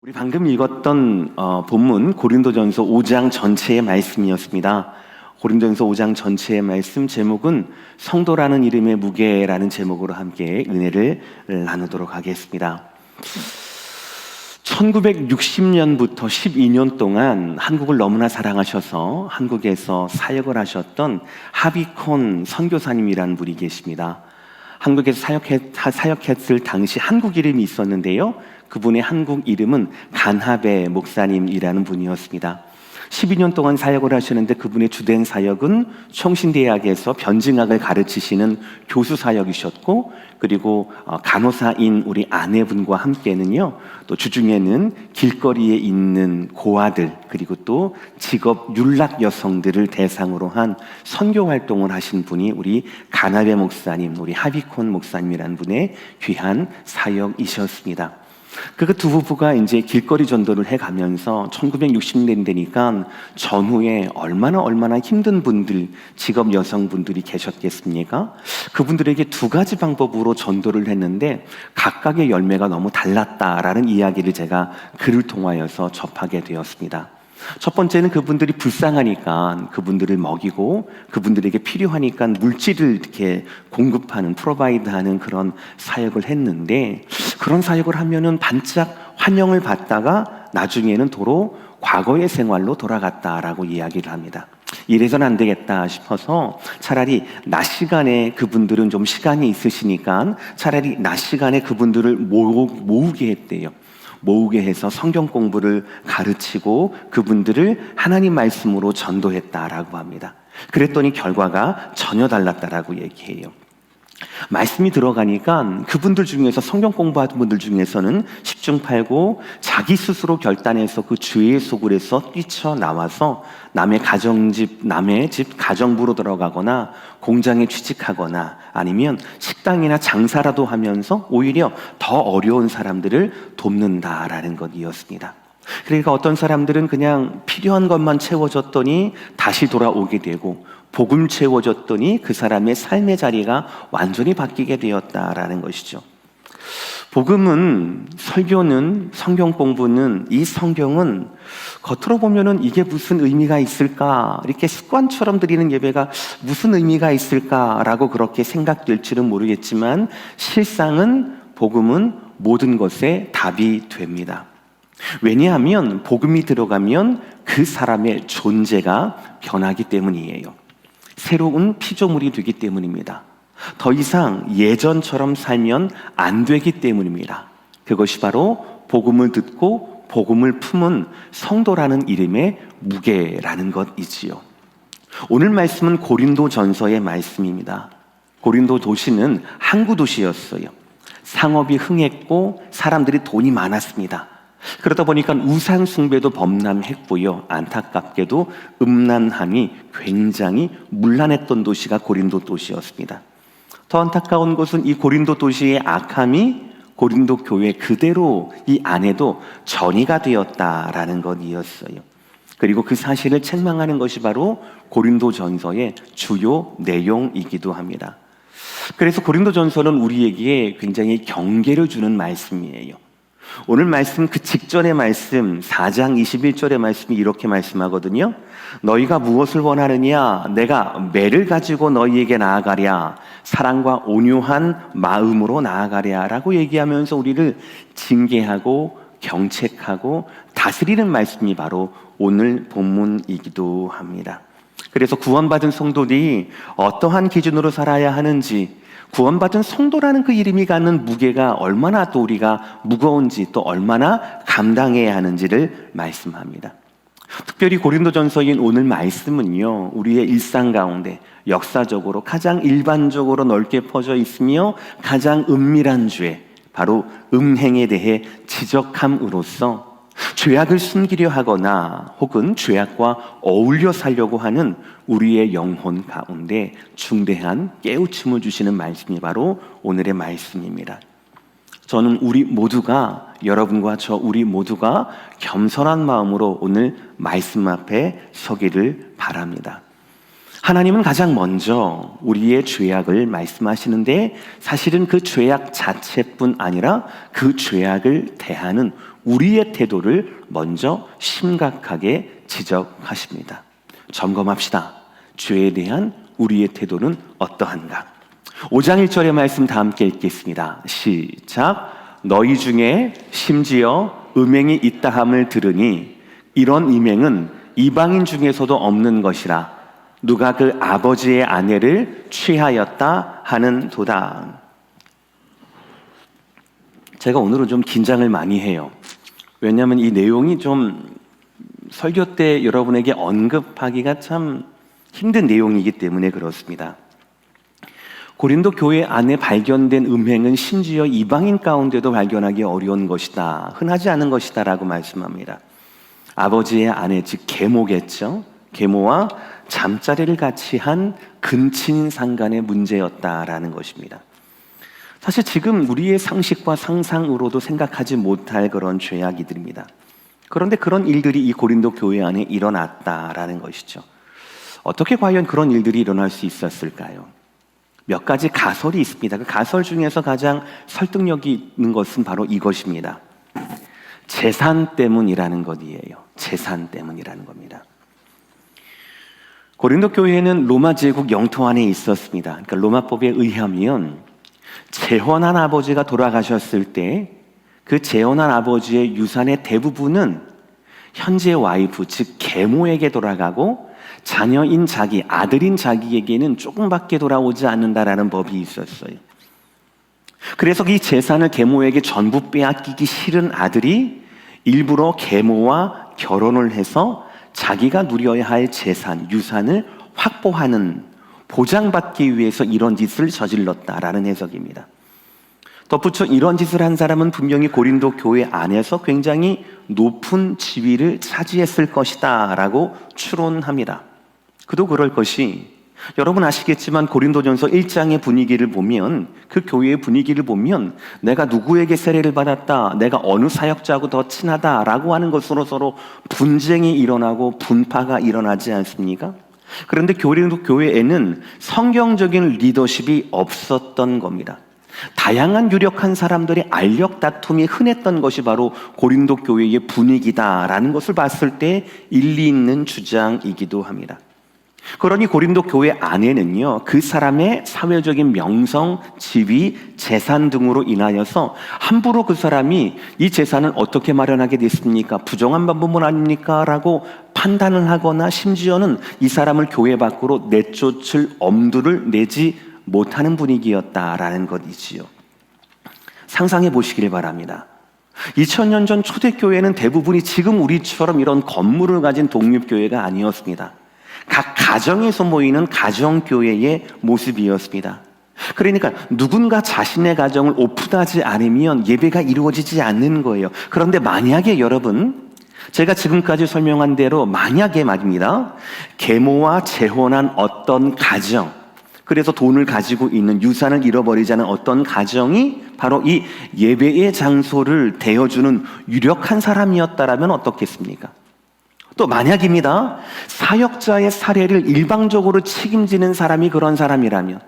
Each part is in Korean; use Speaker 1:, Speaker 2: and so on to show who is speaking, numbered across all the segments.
Speaker 1: 우리 방금 읽었던 본문 고린도전서 5장 전체의 말씀이었습니다. 고린도전서 5장 전체의 말씀 제목은 성도라는 이름의 무게라는 제목으로 함께 은혜를 나누도록 하겠습니다. 1960년부터 12년 동안 한국을 너무나 사랑하셔서 한국에서 사역을 하셨던 하비콘 선교사님이라는 분이 계십니다. 한국에서 사역했을 당시 한국 이름이 있었는데요, 그분의 한국 이름은 간하베 목사님이라는 분이었습니다. 12년 동안 사역을 하시는데 그분의 주된 사역은 총신대학에서 변증학을 가르치시는 교수 사역이셨고, 그리고 간호사인 우리 아내분과 함께는요, 또 주중에는 길거리에 있는 고아들, 그리고 또 직업 윤락 여성들을 대상으로 한 선교 활동을 하신 분이 우리 간하베 목사님, 우리 하비콘 목사님이라는 분의 귀한 사역이셨습니다. 그 두 부부가 이제 길거리 전도를 해가면서 1960년대 되니까 전후에 얼마나 힘든 분들, 직업 여성분들이 계셨겠습니까? 그분들에게 두 가지 방법으로 전도를 했는데 각각의 열매가 너무 달랐다라는 이야기를 제가 글을 통하여서 접하게 되었습니다. 첫 번째는 그분들이 불쌍하니까 그분들을 먹이고 그분들에게 필요하니까 물질을 이렇게 공급하는, 프로바이드하는 그런 사역을 했는데, 그런 사역을 하면은 반짝 환영을 받다가 나중에는 도로 과거의 생활로 돌아갔다라고 이야기를 합니다. 이래서는 안 되겠다 싶어서 차라리 낮 시간에 그분들은 좀 시간이 있으시니까 차라리 낮 시간에 그분들을 모으게 했대요. 모으게 해서 성경 공부를 가르치고 그분들을 하나님 말씀으로 전도했다라고 합니다. 그랬더니 결과가 전혀 달랐다라고 얘기해요. 말씀이 들어가니까 그분들 중에서, 성경 공부하던 분들 중에서는 10중 8구 자기 스스로 결단해서 그 죄의 소굴에서 뛰쳐나와서 남의 집 가정부로 들어가거나 공장에 취직하거나 아니면 식당이나 장사라도 하면서 오히려 더 어려운 사람들을 돕는다라는 것이었습니다. 그러니까 어떤 사람들은 그냥 필요한 것만 채워줬더니 다시 돌아오게 되고, 복음 채워줬더니 그 사람의 삶의 자리가 완전히 바뀌게 되었다라는 것이죠. 복음은, 설교는, 성경 공부는, 이 성경은 겉으로 보면은 이게 무슨 의미가 있을까, 이렇게 습관처럼 드리는 예배가 무슨 의미가 있을까라고 그렇게 생각될지는 모르겠지만, 실상은 복음은 모든 것에 답이 됩니다. 왜냐하면 복음이 들어가면 그 사람의 존재가 변하기 때문이에요. 새로운 피조물이 되기 때문입니다. 더 이상 예전처럼 살면 안 되기 때문입니다. 그것이 바로 복음을 듣고 복음을 품은 성도라는 이름의 무게라는 것이지요. 오늘 말씀은 고린도전서의 말씀입니다. 고린도 도시는 항구 도시였어요. 상업이 흥했고 사람들이 돈이 많았습니다. 그러다 보니까 우상 숭배도 범람했고요, 안타깝게도 음란함이 굉장히 문란했던 도시가 고린도 도시였습니다. 더 안타까운 것은 이 고린도 도시의 악함이 고린도 교회 그대로 이 안에도 전이가 되었다라는 것이었어요. 그리고 그 사실을 책망하는 것이 바로 고린도전서의 주요 내용이기도 합니다. 그래서 고린도전서는 우리에게 굉장히 경계를 주는 말씀이에요. 오늘 말씀 그 직전의 말씀 4장 21절의 말씀이 이렇게 말씀하거든요. 너희가 무엇을 원하느냐? 내가 매를 가지고 너희에게 나아가랴. 사랑과 온유한 마음으로 나아가랴 라고 얘기하면서 우리를 징계하고 경책하고 다스리는 말씀이 바로 오늘 본문이기도 합니다. 그래서 구원받은 성도들이 어떠한 기준으로 살아야 하는지, 구원받은 성도라는 그 이름이 갖는 무게가 얼마나 또 우리가 무거운지, 또 얼마나 감당해야 하는지를 말씀합니다. 특별히 고린도전서인 오늘 말씀은요, 우리의 일상 가운데 역사적으로 가장 일반적으로 넓게 퍼져 있으며 가장 은밀한 죄, 바로 음행에 대해 지적함으로써 죄악을 숨기려 하거나 혹은 죄악과 어울려 살려고 하는 우리의 영혼 가운데 중대한 깨우침을 주시는 말씀이 바로 오늘의 말씀입니다. 저는 우리 모두가, 여러분과 우리 모두가 겸손한 마음으로 오늘 말씀 앞에 서기를 바랍니다. 하나님은 가장 먼저 우리의 죄악을 말씀하시는데, 사실은 그 죄악 자체뿐 아니라 그 죄악을 대하는 우리의 태도를 먼저 심각하게 지적하십니다. 점검합시다. 죄에 대한 우리의 태도는 어떠한가? 5장 1절의 말씀 다 함께 읽겠습니다. 시작. 너희 중에 심지어 음행이 있다함을 들으니 이런 음행은 이방인 중에서도 없는 것이라. 누가 그 아버지의 아내를 취하였다 하는 도다. 제가 오늘은 좀 긴장을 많이 해요. 왜냐하면 이 내용이 좀 설교 때 여러분에게 언급하기가 참 힘든 내용이기 때문에 그렇습니다. 고린도 교회 안에 발견된 음행은 심지어 이방인 가운데도 발견하기 어려운 것이다. 흔하지 않은 것이다 라고 말씀합니다. 아버지의 아내, 즉 계모겠죠. 계모와 잠자리를 같이 한 근친상간의 문제였다라는 것입니다. 사실 지금 우리의 상식과 상상으로도 생각하지 못할 그런 죄악이들입니다. 그런데 그런 일들이 이 고린도 교회 안에 일어났다라는 것이죠. 어떻게 과연 그런 일들이 일어날 수 있었을까요? 몇 가지 가설이 있습니다. 그 가설 중에서 가장 설득력이 있는 것은 바로 이것입니다. 재산 때문이라는 것이에요. 재산 때문이라는 겁니다. 고린도 교회는 로마 제국 영토 안에 있었습니다. 그러니까 로마법에 의하면 재혼한 아버지가 돌아가셨을 때 그 재혼한 아버지의 유산의 대부분은 현재 와이프, 즉 계모에게 돌아가고 자녀인 자기, 아들인 자기에게는 조금밖에 돌아오지 않는다라는 법이 있었어요. 그래서 이 재산을 계모에게 전부 빼앗기기 싫은 아들이 일부러 계모와 결혼을 해서 자기가 누려야 할 재산, 유산을 확보하는, 보장받기 위해서 이런 짓을 저질렀다라는 해석입니다. 덧붙여 이런 짓을 한 사람은 분명히 고린도 교회 안에서 굉장히 높은 지위를 차지했을 것이다 라고 추론합니다. 그도 그럴 것이, 여러분 아시겠지만 고린도전서 1장의 분위기를 보면, 그 교회의 분위기를 보면 내가 누구에게 세례를 받았다, 내가 어느 사역자하고 더 친하다라고 하는 것으로 서로 분쟁이 일어나고 분파가 일어나지 않습니까? 그런데 고린도 교회에는 성경적인 리더십이 없었던 겁니다. 다양한 유력한 사람들의 알력 다툼이 흔했던 것이 바로 고린도 교회의 분위기다라는 것을 봤을 때 일리 있는 주장이기도 합니다. 그러니 고린도 교회 안에는요, 그 사람의 사회적인 명성, 지위, 재산 등으로 인하여서 함부로 그 사람이 이 재산을 어떻게 마련하게 됐습니까? 부정한 방법은 아닙니까? 라고 판단을 하거나 심지어는 이 사람을 교회 밖으로 내쫓을 엄두를 내지 못하는 분위기였다라는 것이지요. 상상해 보시길 바랍니다. 2000년 전 초대교회는 대부분이 지금 우리처럼 이런 건물을 가진 독립교회가 아니었습니다. 각 가정에서 모이는 가정교회의 모습이었습니다. 그러니까 누군가 자신의 가정을 오픈하지 않으면 예배가 이루어지지 않는 거예요. 그런데 만약에 여러분, 제가 지금까지 설명한 대로 만약에 말입니다, 계모와 재혼한 어떤 가정, 그래서 돈을 가지고 있는, 유산을 잃어버리지 않은 어떤 가정이 바로 이 예배의 장소를 대여주는 유력한 사람이었다라면 어떻겠습니까? 또 만약입니다, 사역자의 사례를 일방적으로 책임지는 사람이 그런 사람이라면,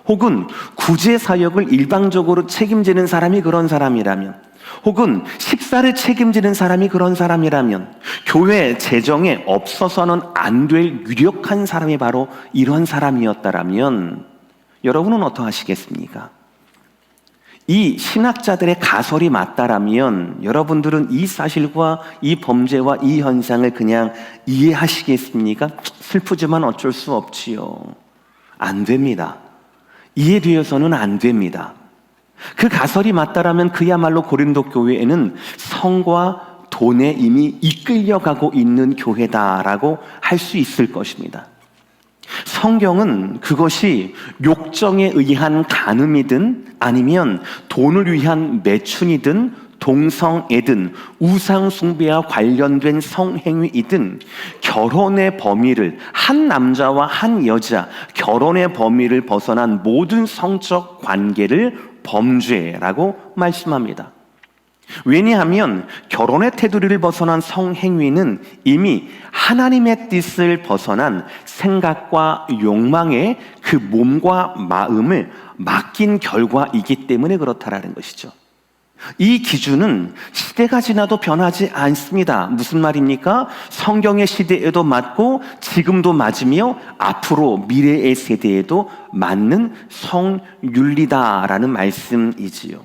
Speaker 1: 혹은 구제 사역을 일방적으로 책임지는 사람이 그런 사람이라면, 혹은 식사를 책임지는 사람이 그런 사람이라면, 교회 재정에 없어서는 안 될 유력한 사람이 바로 이런 사람이었다라면 여러분은 어떠하시겠습니까? 이 신학자들의 가설이 맞다라면 여러분들은 이 사실과 이 범죄와 이 현상을 그냥 이해하시겠습니까? 슬프지만 어쩔 수 없지요. 안 됩니다. 이해되어서는 안 됩니다. 그 가설이 맞다라면 그야말로 고린도 교회에는 성과 돈에 이미 이끌려가고 있는 교회다라고 할 수 있을 것입니다. 성경은 그것이 욕정에 의한 간음이든 아니면 돈을 위한 매춘이든 동성애든 우상숭배와 관련된 성행위이든 결혼의 범위를, 한 남자와 한 여자 결혼의 범위를 벗어난 모든 성적 관계를 범죄라고 말씀합니다. 왜냐하면 결혼의 테두리를 벗어난 성행위는 이미 하나님의 뜻을 벗어난 생각과 욕망에 그 몸과 마음을 맡긴 결과이기 때문에 그렇다라는 것이죠. 이 기준은 시대가 지나도 변하지 않습니다. 무슨 말입니까? 성경의 시대에도 맞고 지금도 맞으며 앞으로 미래의 세대에도 맞는 성윤리다라는 말씀이지요.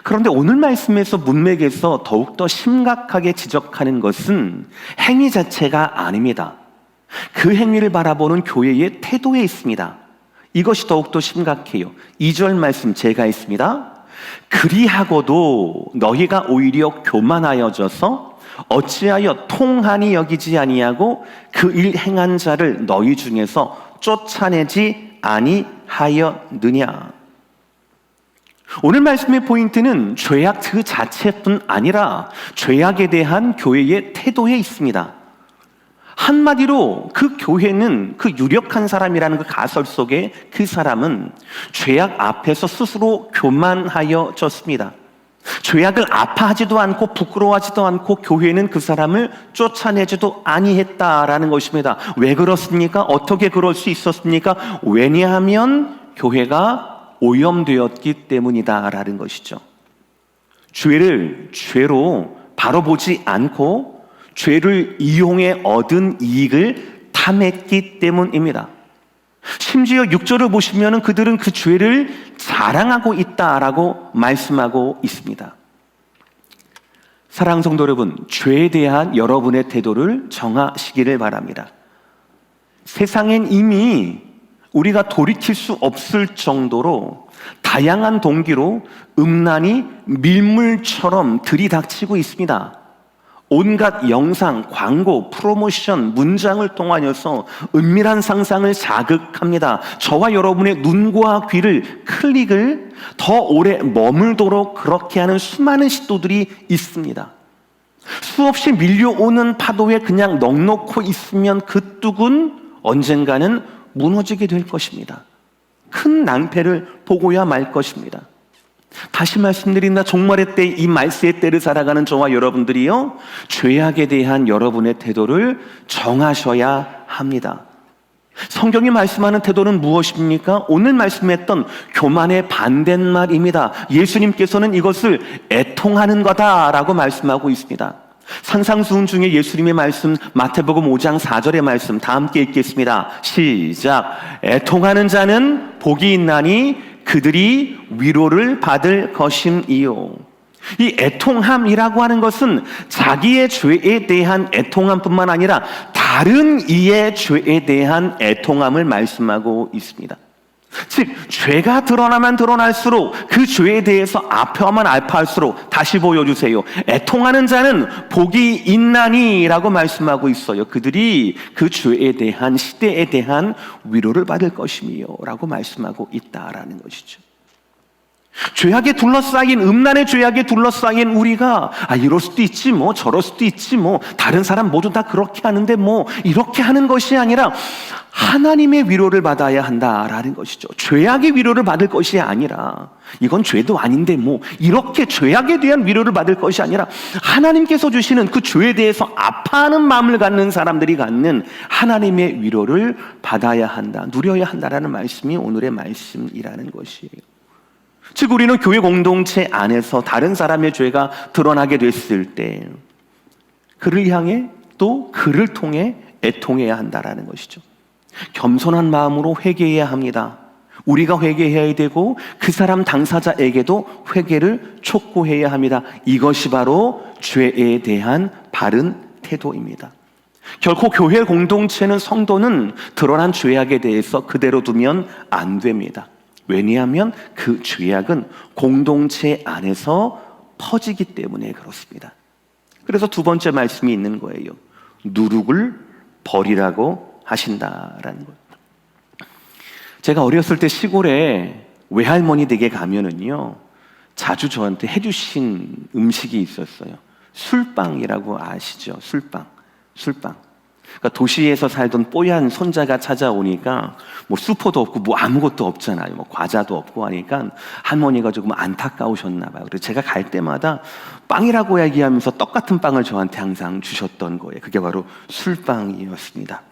Speaker 1: 그런데 오늘 말씀에서 문맥에서 더욱더 심각하게 지적하는 것은 행위 자체가 아닙니다. 그 행위를 바라보는 교회의 태도에 있습니다. 이것이 더욱더 심각해요. 2절 말씀 제가 있습니다. 그리하고도 너희가 오히려 교만하여져서 어찌하여 통한이 여기지 아니하고 그 일 행한 자를 너희 중에서 쫓아내지 아니하였느냐. 오늘 말씀의 포인트는 죄악 그 자체뿐 아니라 죄악에 대한 교회의 태도에 있습니다. 한마디로 그 교회는 그 유력한 사람이라는 그 가설 속에 그 사람은 죄악 앞에서 스스로 교만하여졌습니다. 죄악을 아파하지도 않고 부끄러워하지도 않고 교회는 그 사람을 쫓아내지도 아니했다라는 것입니다. 왜 그렇습니까? 어떻게 그럴 수 있었습니까? 왜냐하면 교회가 오염되었기 때문이다라는 것이죠. 죄를 죄로 바로 보지 않고 죄를 이용해 얻은 이익을 탐했기 때문입니다. 심지어 6절을 보시면 그들은 그 죄를 자랑하고 있다라고 말씀하고 있습니다. 사랑하는 성도 여러분, 죄에 대한 여러분의 태도를 정하시기를 바랍니다. 세상엔 이미 우리가 돌이킬 수 없을 정도로 다양한 동기로 음란이 밀물처럼 들이닥치고 있습니다. 온갖 영상, 광고, 프로모션, 문장을 통하여서 은밀한 상상을 자극합니다. 저와 여러분의 눈과 귀를, 클릭을 더 오래 머물도록 그렇게 하는 수많은 시도들이 있습니다. 수없이 밀려오는 파도에 그냥 넋놓고 있으면 그 뚝은 언젠가는 무너지게 될 것입니다. 큰 낭패를 보고야 말 것입니다. 다시 말씀드린다. 종말의 때, 이 말세의 때를 살아가는 저와 여러분들이요, 죄악에 대한 여러분의 태도를 정하셔야 합니다. 성경이 말씀하는 태도는 무엇입니까? 오늘 말씀했던 교만의 반대말입니다. 예수님께서는 이것을 애통하는 거다라고 말씀하고 있습니다. 산상수훈 중에 예수님의 말씀, 마태복음 5장 4절의 말씀 다 함께 읽겠습니다. 시작. 애통하는 자는 복이 있나니 그들이 위로를 받을 것임이요. 이 애통함이라고 하는 것은 자기의 죄에 대한 애통함뿐만 아니라 다른 이의 죄에 대한 애통함을 말씀하고 있습니다. 즉 죄가 드러나면 드러날수록 그 죄에 대해서 아파하면 아파할수록, 다시 보여주세요, 애통하는 자는 복이 있나니 라고 말씀하고 있어요. 그들이 그 죄에 대한, 시대에 대한 위로를 받을 것이며 라고 말씀하고 있다라는 것이죠. 죄악에 둘러싸인, 음란의 죄악에 둘러싸인 우리가 이럴 수도 있지 뭐, 저럴 수도 있지 뭐, 다른 사람 모두 다 그렇게 하는데 뭐, 이렇게 하는 것이 아니라 하나님의 위로를 받아야 한다라는 것이죠. 죄악의 위로를 받을 것이 아니라, 이건 죄도 아닌데 뭐, 이렇게 죄악에 대한 위로를 받을 것이 아니라 하나님께서 주시는 그 죄에 대해서 아파하는 마음을 갖는 사람들이 갖는 하나님의 위로를 받아야 한다, 누려야 한다라는 말씀이 오늘의 말씀이라는 것이에요. 즉 우리는 교회 공동체 안에서 다른 사람의 죄가 드러나게 됐을 때 그를 향해 또 그를 통해 애통해야 한다라는 것이죠. 겸손한 마음으로 회개해야 합니다. 우리가 회개해야 되고 그 사람 당사자에게도 회개를 촉구해야 합니다. 이것이 바로 죄에 대한 바른 태도입니다. 결코 교회 공동체는, 성도는 드러난 죄악에 대해서 그대로 두면 안 됩니다. 왜냐하면 그 죄악은 공동체 안에서 퍼지기 때문에 그렇습니다. 그래서 두 번째 말씀이 있는 거예요. 누룩을 버리라고 하신다라는 거예요. 제가 어렸을 때 시골에 외할머니 댁에 가면은요, 자주 저한테 해주신 음식이 있었어요. 술빵이라고 아시죠? 술빵. 그러니까 도시에서 살던 뽀얀 손자가 찾아오니까 뭐 슈퍼도 없고 뭐 아무것도 없잖아요. 뭐 과자도 없고 하니까 할머니가 조금 안타까우셨나 봐요. 그래서 제가 갈 때마다 빵이라고 얘기하면서 떡 같은 빵을 저한테 항상 주셨던 거예요. 그게 바로 술빵이었습니다.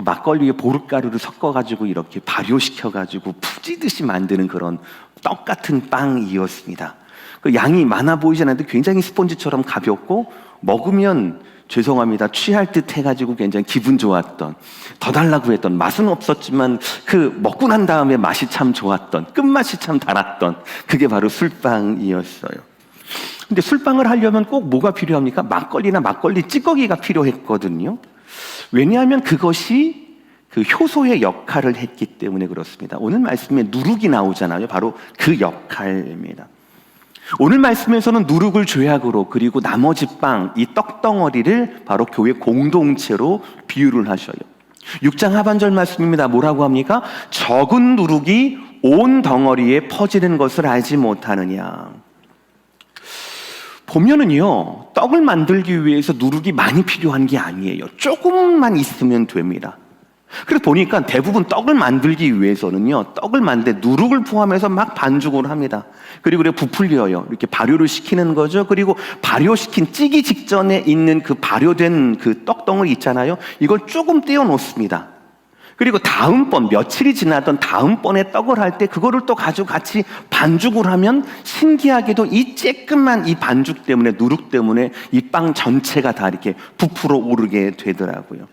Speaker 1: 막걸리에 보름가루를 섞어가지고 이렇게 발효시켜가지고 푸지듯이 만드는 그런 떡 같은 빵이었습니다. 그 양이 많아 보이지 않는데 굉장히 스펀지처럼 가볍고 먹으면 죄송합니다. 취할 듯 해가지고 굉장히 기분 좋았던, 더 달라고 했던, 맛은 없었지만 그 먹고 난 다음에 맛이 참 좋았던, 끝맛이 참 달았던 그게 바로 술빵이었어요. 근데 술빵을 하려면 꼭 뭐가 필요합니까? 막걸리나 막걸리 찌꺼기가 필요했거든요. 왜냐하면 그것이 그 효소의 역할을 했기 때문에 그렇습니다. 오늘 말씀에 누룩이 나오잖아요. 바로 그 역할입니다. 오늘 말씀에서는 누룩을 죄악으로, 그리고 나머지 빵, 이 떡덩어리를 바로 교회 공동체로 비유를 하셔요. 6장 하반절 말씀입니다. 뭐라고 합니까? 적은 누룩이 온 덩어리에 퍼지는 것을 알지 못하느냐. 보면은요, 떡을 만들기 위해서 누룩이 많이 필요한 게 아니에요. 조금만 있으면 됩니다. 그래서 보니까 대부분 떡을 만들기 위해서는요, 떡을 만들 때 누룩을 포함해서 막 반죽을 합니다. 그리고 부풀려요. 이렇게 발효를 시키는 거죠. 그리고 발효시킨 찌기 직전에 있는 그 발효된 그 떡덩어리 있잖아요. 이걸 조금 떼어 놓습니다. 그리고 다음번, 며칠이 지나던 다음번에 떡을 할 때 그거를 또 가지고 같이 반죽을 하면 신기하게도 이 쬐끔만 이 반죽 때문에, 누룩 때문에 이 빵 전체가 다 이렇게 부풀어 오르게 되더라고요.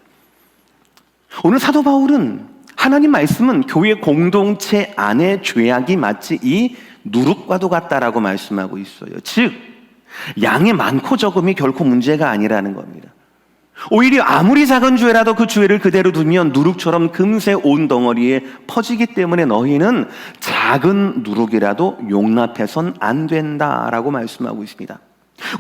Speaker 1: 오늘 사도 바울은 하나님 말씀은 교회 공동체 안에 죄악이 마치 이 누룩과도 같다라고 말씀하고 있어요. 즉, 양의 많고 적음이 결코 문제가 아니라는 겁니다. 오히려 아무리 작은 죄라도 그 죄를 그대로 두면 누룩처럼 금세 온 덩어리에 퍼지기 때문에 너희는 작은 누룩이라도 용납해선 안 된다라고 말씀하고 있습니다.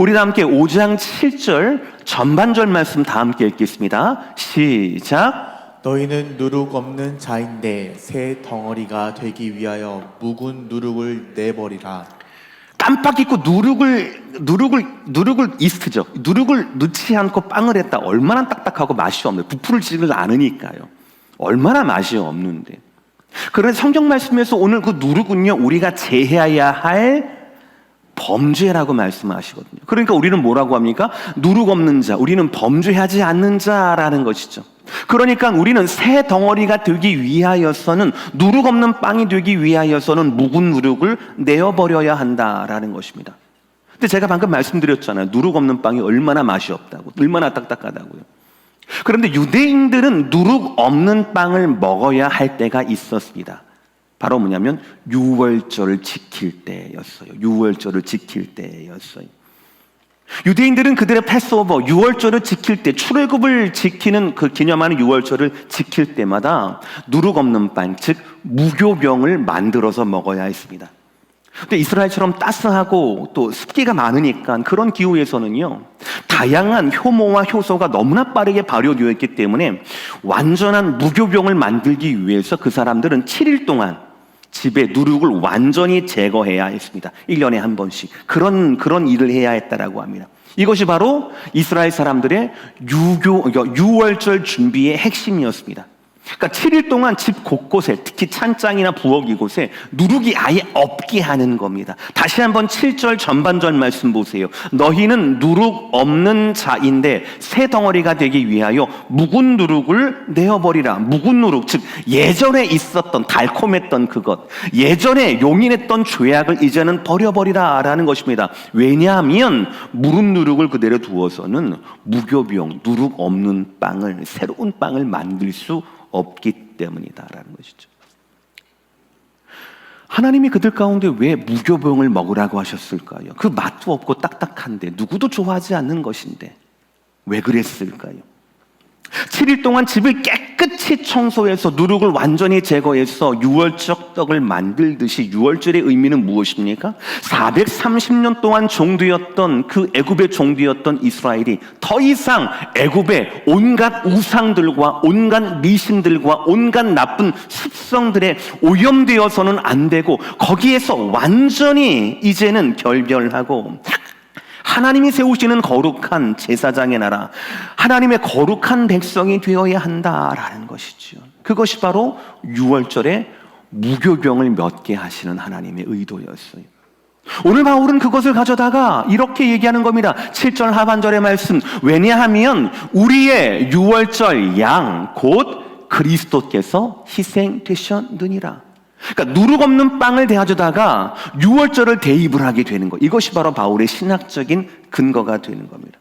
Speaker 1: 우리 다 함께 5장 7절 전반절 말씀 다 함께 읽겠습니다. 시작.
Speaker 2: 너희는 누룩 없는 자인데 새 덩어리가 되기 위하여 묵은 누룩을 내버리라.
Speaker 1: 깜빡 잊고 누룩을 이스트죠. 누룩을 넣지 않고 빵을 했다. 얼마나 딱딱하고 맛이 없네. 부풀지를 않으니까요. 얼마나 맛이 없는데. 그런데 성경 말씀에서 오늘 그 누룩은요, 우리가 제해야 할 범죄라고 말씀하시거든요. 그러니까 우리는 뭐라고 합니까? 누룩 없는 자, 우리는 범죄하지 않는 자라는 것이죠. 그러니까 우리는 새 덩어리가 되기 위하여서는, 누룩 없는 빵이 되기 위하여서는 묵은 누룩을 내어버려야 한다라는 것입니다. 근데 제가 방금 말씀드렸잖아요. 누룩 없는 빵이 얼마나 맛이 없다고, 얼마나 딱딱하다고요. 그런데 유대인들은 누룩 없는 빵을 먹어야 할 때가 있었습니다. 바로 뭐냐면 유월절을 지킬 때였어요. 유월절을 지킬 때였어요. 유대인들은 그들의 패스오버, 유월절을 지킬 때, 출애굽을 지키는 그 기념하는 유월절을 지킬 때마다 누룩 없는 빵, 즉 무교병을 만들어서 먹어야 했습니다. 근데 이스라엘처럼 따스하고 또 습기가 많으니까 그런 기후에서는요, 다양한 효모와 효소가 너무나 빠르게 발효되어 있기 때문에 완전한 무교병을 만들기 위해서 그 사람들은 7일 동안 집에 누룩을 완전히 제거해야 했습니다. 1년에 한 번씩. 그런 일을 해야 했다라고 합니다. 이것이 바로 이스라엘 사람들의 유월절 준비의 핵심이었습니다. 그러니까 7일 동안 집 곳곳에, 특히 찬장이나 부엌 이곳에 누룩이 아예 없게 하는 겁니다. 다시 한번 7절 전반절 말씀 보세요. 너희는 누룩 없는 자인데 새 덩어리가 되기 위하여 묵은 누룩을 내어버리라. 묵은 누룩, 즉 예전에 있었던 달콤했던 그것, 예전에 용인했던 죄악을 이제는 버려버리라 라는 것입니다. 왜냐하면 무른 누룩을 그대로 두어서는 무교병, 누룩 없는 빵을, 새로운 빵을 만들 수 없기 때문이다라는 것이죠. 하나님이 그들 가운데 왜 무교병을 먹으라고 하셨을까요? 그 맛도 없고 딱딱한데, 누구도 좋아하지 않는 것인데 왜 그랬을까요? 7일 동안 집을 깨끗이 청소해서 누룩을 완전히 제거해서 유월절 떡을 만들듯이, 유월절의 의미는 무엇입니까? 430년 동안 종되었던 그 애굽의 종되었던 이스라엘이 더 이상 애굽의 온갖 우상들과 온갖 미신들과 온갖 나쁜 습성들에 오염되어서는 안 되고, 거기에서 완전히 이제는 결별하고 하나님이 세우시는 거룩한 제사장의 나라, 하나님의 거룩한 백성이 되어야 한다라는 것이죠. 그것이 바로 6월절에 무교병을 맺게 하시는 하나님의 의도였어요. 오늘 바울은 그것을 가져다가 이렇게 얘기하는 겁니다. 7절 하반절의 말씀, 왜냐하면 우리의 6월절 양 곧 그리스도께서 희생되셨느니라. 그러니까 누룩 없는 빵을 대하다가 6월절을 대입을 하게 되는 것, 이것이 바로 바울의 신학적인 근거가 되는 겁니다.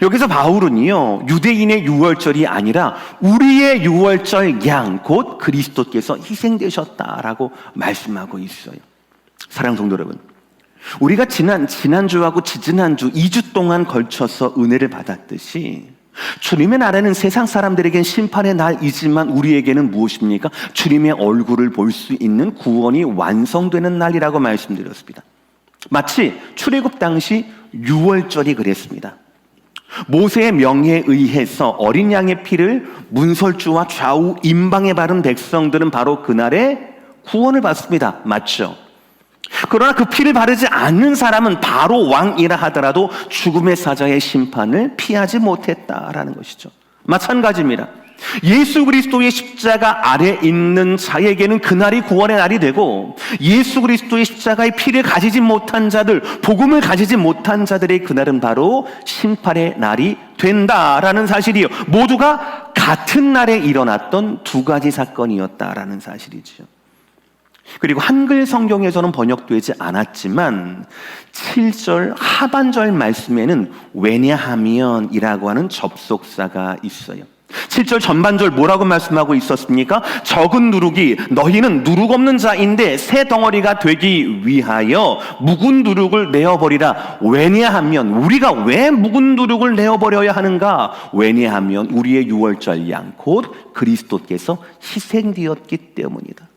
Speaker 1: 여기서 바울은요, 유대인의 6월절이 아니라 우리의 6월절 양 곧 그리스도께서 희생되셨다라고 말씀하고 있어요. 사랑하는 성도 여러분, 우리가 지난주하고 지지난주 2주 동안 걸쳐서 은혜를 받았듯이 주님의 나라는 세상 사람들에겐 심판의 날이지만 우리에게는 무엇입니까? 주님의 얼굴을 볼 수 있는 구원이 완성되는 날이라고 말씀드렸습니다. 마치 출애굽 당시 6월절이 그랬습니다. 모세의 명예에 의해서 어린 양의 피를 문설주와 좌우 임방에 바른 백성들은 바로 그날에 구원을 받습니다. 맞죠? 그러나 그 피를 바르지 않는 사람은 바로 왕이라 하더라도 죽음의 사자의 심판을 피하지 못했다라는 것이죠. 마찬가지입니다. 예수 그리스도의 십자가 아래 있는 자에게는 그날이 구원의 날이 되고, 예수 그리스도의 십자가의 피를 가지지 못한 자들, 복음을 가지지 못한 자들의 그날은 바로 심판의 날이 된다라는 사실이요. 모두가 같은 날에 일어났던 두 가지 사건이었다라는 사실이죠. 그리고 한글 성경에서는 번역되지 않았지만 7절 하반절 말씀에는 왜냐하면이라고 하는 접속사가 있어요. 7절 전반절 뭐라고 말씀하고 있었습니까? 적은 누룩이 너희는 누룩 없는 자인데 새 덩어리가 되기 위하여 묵은 누룩을 내어버리라. 왜냐하면, 우리가 왜 묵은 누룩을 내어버려야 하는가? 왜냐하면 우리의 6월절 양 곧 그리스도께서 희생되었기 때문이다.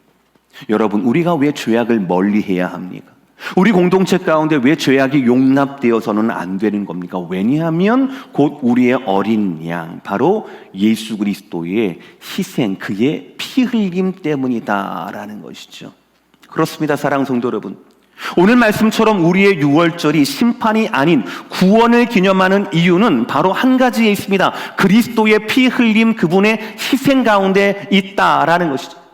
Speaker 1: 여러분, 우리가 왜 죄악을 멀리해야 합니까? 우리 공동체 가운데 왜 죄악이 용납되어서는 안 되는 겁니까? 왜냐하면 곧 우리의 어린 양, 바로 예수 그리스도의 희생, 그의 피 흘림 때문이다라는 것이죠. 그렇습니다, 사랑하는 성도 여러분. 오늘 말씀처럼 우리의 6월절이 심판이 아닌 구원을 기념하는 이유는 바로 한 가지에 있습니다. 그리스도의 피 흘림, 그분의 희생 가운데 있다라는 것이죠.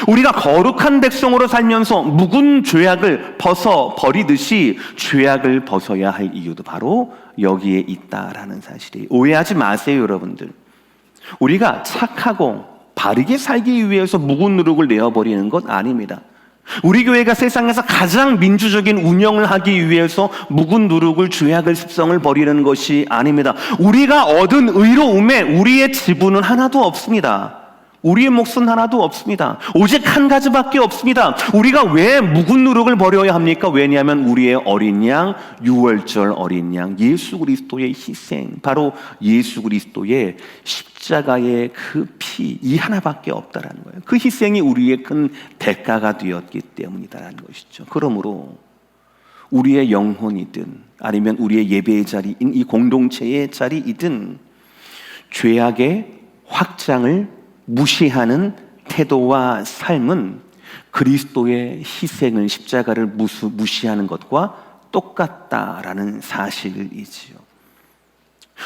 Speaker 1: 우리가 거룩한 백성으로 살면서 묵은 죄악을 벗어버리듯이 죄악을 벗어야 할 이유도 바로 여기에 있다라는 사실이에요. 오해하지 마세요, 여러분들. 우리가 착하고 바르게 살기 위해서 묵은 누룩을 내어버리는 것 아닙니다. 우리 교회가 세상에서 가장 민주적인 운영을 하기 위해서 묵은 누룩을, 죄악을, 습성을 버리는 것이 아닙니다. 우리가 얻은 의로움에 우리의 지분은 하나도 없습니다. 우리의 몫은 하나도 없습니다. 오직 한 가지밖에 없습니다. 우리가 왜 묵은 누룩을 버려야 합니까? 왜냐하면 우리의 어린 양, 6월절 어린 양, 예수 그리스도의 희생, 바로 예수 그리스도의 십자가의 그 피, 이 하나밖에 없다라는 거예요. 그 희생이 우리의 큰 대가가 되었기 때문이다라는 것이죠. 그러므로 우리의 영혼이든 아니면 우리의 예배의 자리인 이 공동체의 자리이든 죄악의 확장을 무시하는 태도와 삶은 그리스도의 희생을, 십자가를 무시하는 것과 똑같다라는 사실이지요.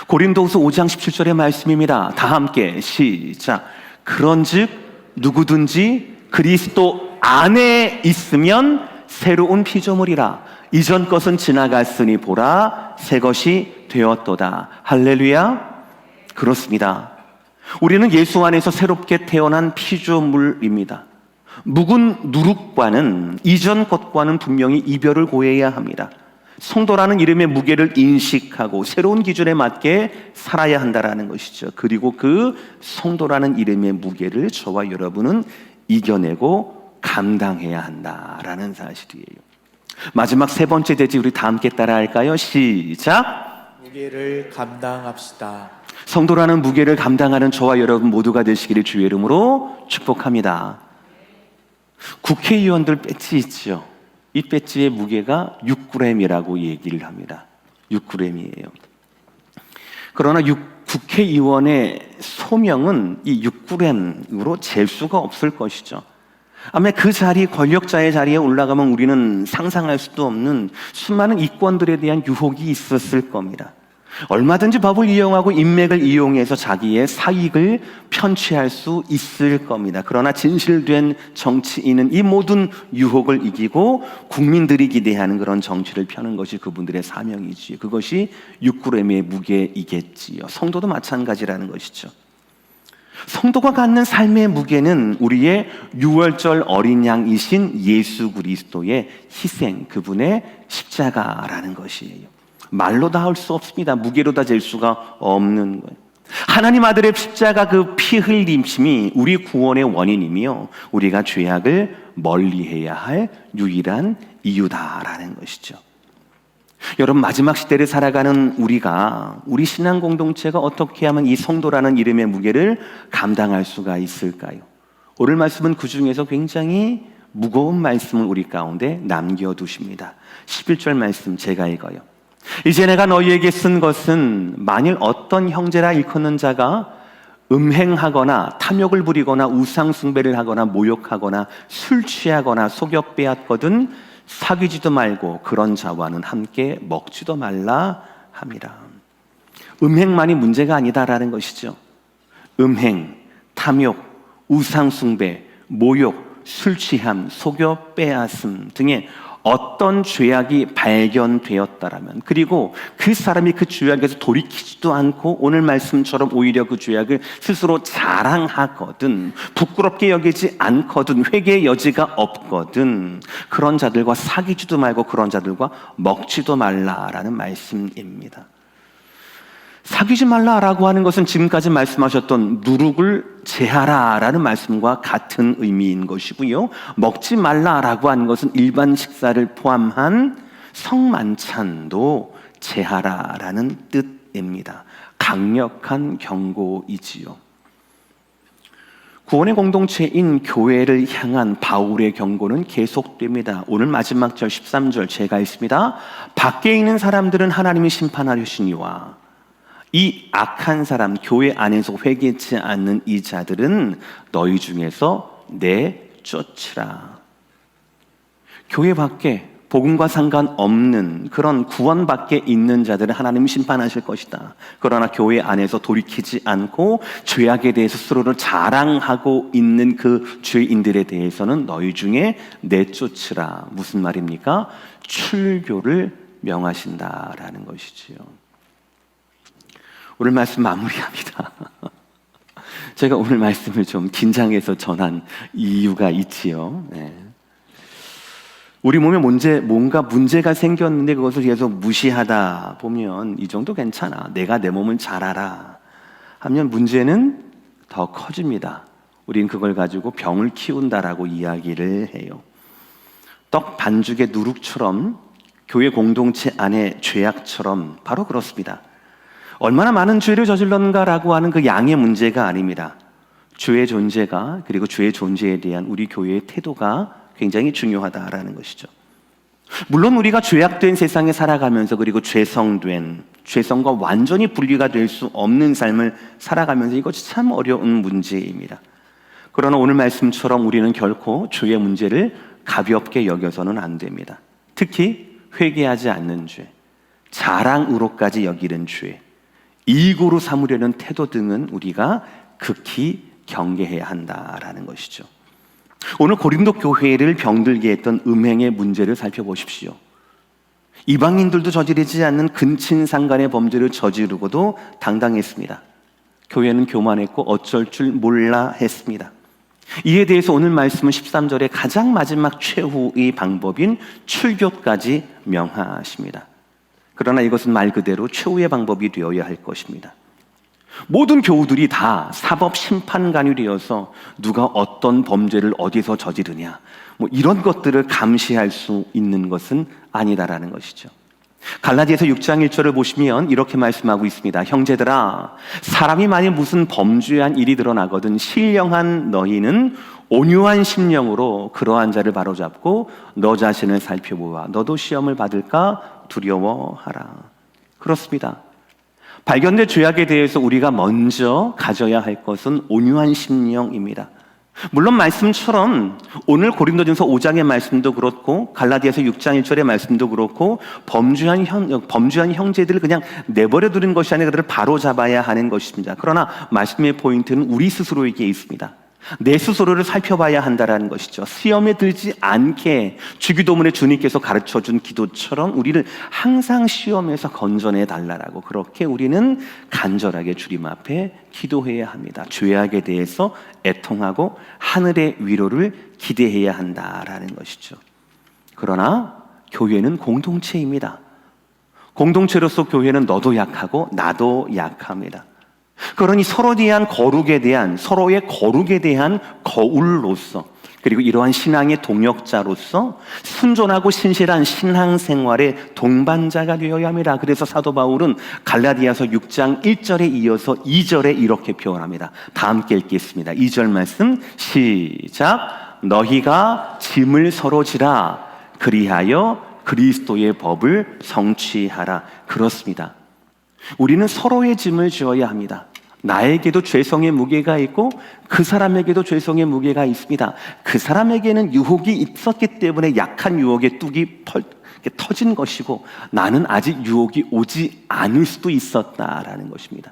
Speaker 1: 고린도후서 5장 17절의 말씀입니다. 다 함께 시작. 그런즉 누구든지 그리스도 안에 있으면 새로운 피조물이라. 이전 것은 지나갔으니 보라 새 것이 되었도다. 할렐루야. 그렇습니다. 우리는 예수 안에서 새롭게 태어난 피조물입니다. 묵은 누룩과는, 이전 것과는 분명히 이별을 고해야 합니다. 성도라는 이름의 무게를 인식하고 새로운 기준에 맞게 살아야 한다는 것이죠. 그리고 그 성도라는 이름의 무게를 저와 여러분은 이겨내고 감당해야 한다라는 사실이에요. 마지막 세 번째 대지 우리 다 함께 따라 할까요? 시작.
Speaker 2: 무게를 감당합시다.
Speaker 1: 성도라는 무게를 감당하는 저와 여러분 모두가 되시기를 주의 이름으로 축복합니다. 국회의원들 배지 있죠? 이 배지의 무게가 6g이라고 얘기를 합니다. 6g이에요. 그러나 국회의원의 소명은 이 6g으로 잴 수가 없을 것이죠. 아마 그 자리, 권력자의 자리에 올라가면 우리는 상상할 수도 없는 수많은 이권들에 대한 유혹이 있었을 겁니다. 얼마든지 법을 이용하고 인맥을 이용해서 자기의 사익을 편취할 수 있을 겁니다. 그러나 진실된 정치인은 이 모든 유혹을 이기고 국민들이 기대하는 그런 정치를 펴는 것이 그분들의 사명이지요. 그것이 6g의 무게이겠지요. 성도도 마찬가지라는 것이죠. 성도가 갖는 삶의 무게는 우리의 유월절 어린 양이신 예수 그리스도의 희생, 그분의 십자가라는 것이에요. 말로 다 할 수 없습니다. 무게로 다 잴 수가 없는 거예요. 하나님 아들의 십자가 그 피 흘림심이 우리 구원의 원인이며 우리가 죄악을 멀리해야 할 유일한 이유다라는 것이죠. 여러분, 마지막 시대를 살아가는 우리 신앙 공동체가 어떻게 하면 이 성도라는 이름의 무게를 감당할 수가 있을까요? 오늘 말씀은 그 중에서 굉장히 무거운 말씀을 우리 가운데 남겨두십니다. 11절 말씀 제가 읽어요. 이제 내가 너희에게 쓴 것은 만일 어떤 형제라 일컫는 자가 음행하거나 탐욕을 부리거나 우상 숭배를 하거나 모욕하거나 술 취하거나 속여 빼앗거든 사귀지도 말고 그런 자와는 함께 먹지도 말라 함이라. 음행만이 문제가 아니다라는 것이죠. 음행, 탐욕, 우상 숭배, 모욕, 술 취함, 속여 빼앗음 등의 어떤 죄악이 발견되었다라면, 그리고 그 사람이 그 죄악에서 돌이키지도 않고 오늘 말씀처럼 오히려 그 죄악을 스스로 자랑하거든, 부끄럽게 여기지 않거든, 회개의 여지가 없거든, 그런 자들과 사귀지도 말고 그런 자들과 먹지도 말라라는 말씀입니다. 사귀지 말라라고 하는 것은 지금까지 말씀하셨던 누룩을 제하라라는 말씀과 같은 의미인 것이고요. 먹지 말라라고 하는 것은 일반 식사를 포함한 성만찬도 제하라라는 뜻입니다. 강력한 경고이지요. 구원의 공동체인 교회를 향한 바울의 경고는 계속됩니다. 오늘 마지막 절 13절 제가 읽습니다. 밖에 있는 사람들은 하나님이 심판하려시니와 이 악한 사람, 교회 안에서 회개치 않는 이 자들은 너희 중에서 내쫓으라. 교회 밖에 복음과 상관없는 그런 구원 밖에 있는 자들은 하나님이 심판하실 것이다. 그러나 교회 안에서 돌이키지 않고 죄악에 대해서 스스로를 자랑하고 있는 그 죄인들에 대해서는 너희 중에 내쫓으라. 무슨 말입니까? 출교를 명하신다라는 것이지요. 오늘 말씀 마무리합니다. 제가 오늘 말씀을 좀 긴장해서 전한 이유가 있지요. 네. 우리 몸에 뭔가 문제가 생겼는데 그것을 계속 무시하다 보면 이 정도 괜찮아, 내가 내 몸을 잘 알아 하면 문제는 더 커집니다. 우린 그걸 가지고 병을 키운다라고 이야기를 해요. 떡 반죽의 누룩처럼 교회 공동체 안의 죄악처럼 바로 그렇습니다. 얼마나 많은 죄를 저질렀는가라고 하는 그 양의 문제가 아닙니다. 죄의 존재가, 그리고 죄의 존재에 대한 우리 교회의 태도가 굉장히 중요하다라는 것이죠. 물론 우리가 죄악된 세상에 살아가면서, 그리고 죄성과 완전히 분리가 될 수 없는 삶을 살아가면서 이것이 참 어려운 문제입니다. 그러나 오늘 말씀처럼 우리는 결코 죄의 문제를 가볍게 여겨서는 안 됩니다. 특히 회개하지 않는 죄, 자랑으로까지 여기는 죄, 이익으로 삼으려는 태도 등은 우리가 극히 경계해야 한다라는 것이죠. 오늘 고린도 교회를 병들게 했던 음행의 문제를 살펴보십시오. 이방인들도 저지르지 않는 근친상간의 범죄를 저지르고도 당당했습니다. 교회는 교만했고 어쩔 줄 몰라 했습니다. 이에 대해서 오늘 말씀은 13절에 가장 마지막 최후의 방법인 출교까지 명하십니다. 그러나 이것은 말 그대로 최후의 방법이 되어야 할 것입니다. 모든 교우들이 다 사법 심판관이 되어서 누가 어떤 범죄를 어디서 저지르냐, 이런 것들을 감시할 수 있는 것은 아니다라는 것이죠. 갈라디아서 6장 1절을 보시면 이렇게 말씀하고 있습니다. 형제들아, 사람이 만일 무슨 범죄한 일이 드러나거든 신령한 너희는 온유한 심령으로 그러한 자를 바로잡고 너 자신을 살펴보아 너도 시험을 받을까 두려워하라. 그렇습니다. 발견된 죄악에 대해서 우리가 먼저 가져야 할 것은 온유한 심령입니다. 물론 말씀처럼 오늘 고린도전서 5장의 말씀도 그렇고 갈라디아서 6장 1절의 말씀도 그렇고 범죄한 형제들을 그냥 내버려 두는 것이 아니라 그들을 바로잡아야 하는 것입니다. 그러나 말씀의 포인트는 우리 스스로에게 있습니다. 내 스스로를 살펴봐야 한다는 것이죠. 시험에 들지 않게 주기도문에 주님께서 가르쳐준 기도처럼 우리를 항상 시험에서 건져내 달라라고 그렇게 우리는 간절하게 주님 앞에 기도해야 합니다. 죄악에 대해서 애통하고 하늘의 위로를 기대해야 한다라는 것이죠. 그러나 교회는 공동체입니다. 공동체로서 교회는 너도 약하고 나도 약합니다. 그러니 서로에 대한 서로의 거룩에 대한 거울로서, 그리고 이러한 신앙의 동역자로서 순전하고 신실한 신앙생활의 동반자가 되어야 합니다. 그래서 사도 바울은 갈라디아서 6장 1절에 이어서 2절에 이렇게 표현합니다. 다 함께 읽겠습니다. 2절 말씀 시작. 너희가 짐을 서로 지라 그리하여 그리스도의 법을 성취하라. 그렇습니다. 우리는 서로의 짐을 지어야 합니다. 나에게도 죄성의 무게가 있고 그 사람에게도 죄성의 무게가 있습니다. 그 사람에게는 유혹이 있었기 때문에 약한 유혹의 뚝이 터진 것이고 나는 아직 유혹이 오지 않을 수도 있었다라는 것입니다.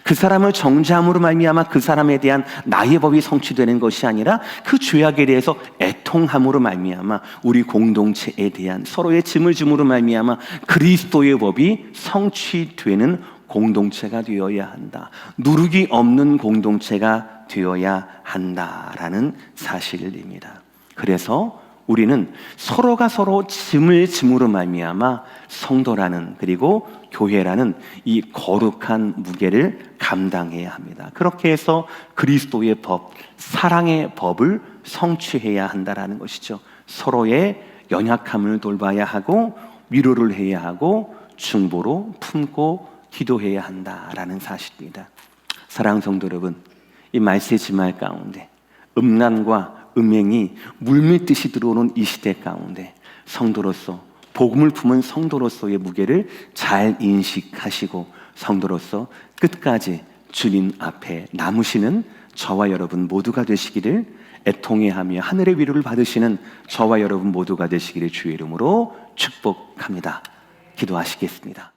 Speaker 1: 그 사람을 정죄함으로 말미암아 그 사람에 대한 나의 법이 성취되는 것이 아니라 그 죄악에 대해서 애통함으로 말미암아 우리 공동체에 대한 서로의 짐을 짐으로 말미암아 그리스도의 법이 성취되는 공동체가 되어야 한다. 누룩이 없는 공동체가 되어야 한다라는 사실입니다. 그래서 우리는 서로가 서로 짐을 짐으로 말미암아 성도라는, 그리고 교회라는 이 거룩한 무게를 감당해야 합니다. 그렇게 해서 그리스도의 법, 사랑의 법을 성취해야 한다라는 것이죠. 서로의 연약함을 돌봐야 하고 위로를 해야 하고 중보로 품고 기도해야 한다라는 사실입니다. 사랑하는 성도 여러분, 이 말세 지말 가운데 음란과 음행이 물밀듯이 들어오는 이 시대 가운데 성도로서, 복음을 품은 성도로서의 무게를 잘 인식하시고 성도로서 끝까지 주님 앞에 남으시는 저와 여러분 모두가 되시기를, 애통해하며 하늘의 위로를 받으시는 저와 여러분 모두가 되시기를 주의 이름으로 축복합니다. 기도하시겠습니다.